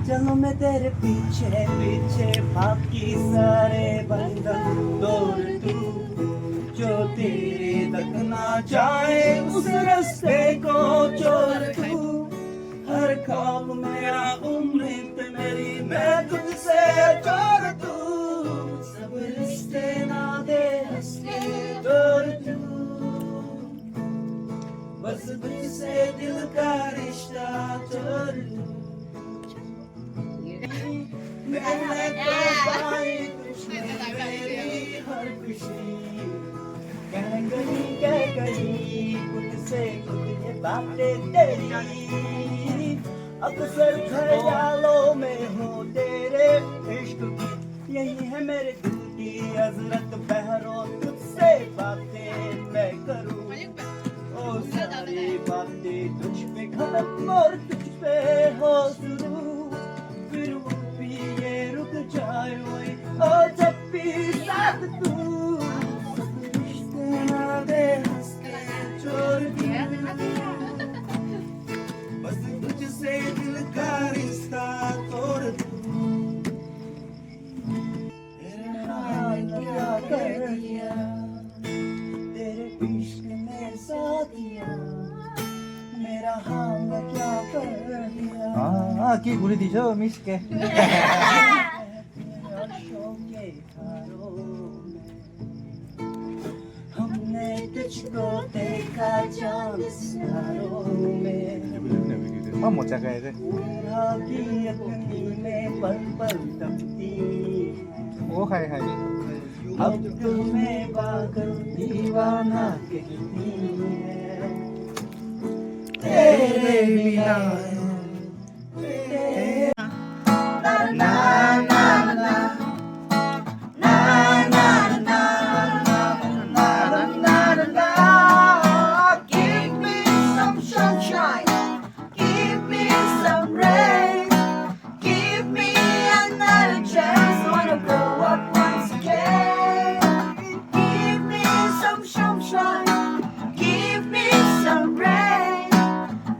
चलो मैं तेरे पीछे पीछे बाकी सारे बंधन तोड़ दूं जो तेरे तक ना जाए उस रास्ते को छोड़ दूं हर ख्वाब मेरा उम्मीद मेरी मैं तुझसे जोड़ दूं सब रिश्ते नाते हंसते तोड़ दूं बस तुझसे दिल का रिश्ता तोड़ दूं मैंने तो पाई तुझमें मेरी हर खुशी कह गई खुद से खुद ये बातें तेरी अक्सर ख्यालों में हो तेरे इश्क की यही है मेरे दिल की हजरत बहरों तुझसे बातें मैं करूं ओ सारी बातें तुझ पे खत्म और तुझ पे हो शुरू फिर वो भी ये रुक जाए वही और जब भी साथ तू सब रिश्ते नाते हंसते छोड़ दिया बस तुझसे दिल का रिश्ता तोड़ दूं तेरे नाल क्या कर दिया तेरे इश्क में साथिया मेरा हाल क्या कर दिया কি ঘুরে দিছো মিসকে हमने तुझको देखा चांद सितारों में 못 잡아야 돼. पूरा की अपनी में पल पल तपती 오 हाय हाय. अब तुम्हें पागल दीवाना कहती है तेरे बिना na na na na na na na na na give me some sunshine give me some rain give me another chance wanna grow up once again give me some sunshine give me some rain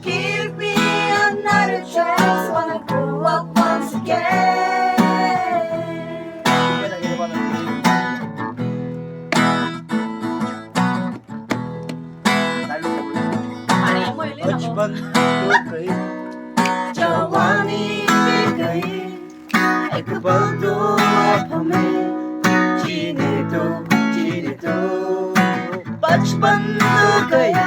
give me another chance wanna grow up once again बचपन तो गई जवानी भी गई एक पल तो अब हमें जीने दो बचपन तो गया